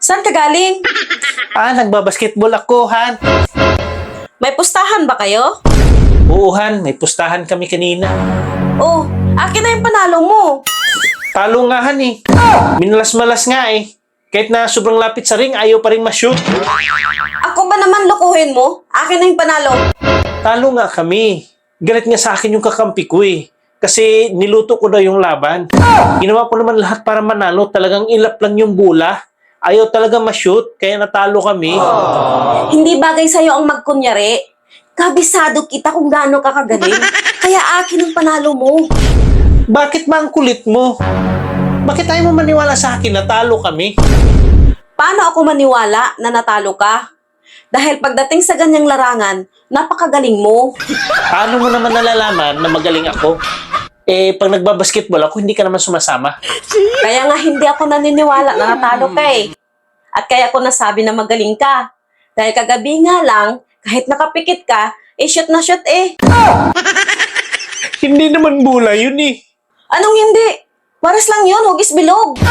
Saan ka galing? Nagbabasketball ako, Han. May pustahan ba kayo? Oo, Han. May pustahan kami kanina. Oh, akin na yung panalo mo. Talo nga, Han eh. Minalas-malas nga eh. Kahit na sobrang lapit sa ring, ayaw pa rin ma-shoot. Ako ba naman lokohin mo? Akin na yung panalo. Talo nga kami. Galit nga sa akin yung kakampi ko eh. Kasi niluto ko daw yung laban. Ginawa ko naman lahat para manalo. Talagang ilap lang yung bola. Ayaw talaga ma-shoot, kaya natalo kami. Hindi bagay sa'yo ang magkunyari. Kabisado kita kung gaano ka kagaling. Kaya akin ang panalo mo. Bakit ba ang kulit mo? Bakit tayo mo maniwala sa akin na talo kami? Paano ako maniwala na natalo ka? Dahil pagdating sa ganyang larangan, napakagaling mo. Paano mo naman nalalaman na magaling ako? Eh, pag nagbabasketball ako, hindi ka naman sumasama. Kaya nga hindi ako naniniwala na natalo ka eh. At kaya ako nasabi na magaling ka. Dahil kagabi nga lang, kahit nakapikit ka, shoot na shoot eh. Hindi naman bola yun eh. Anong hindi? Waras lang yun, hugis bilog.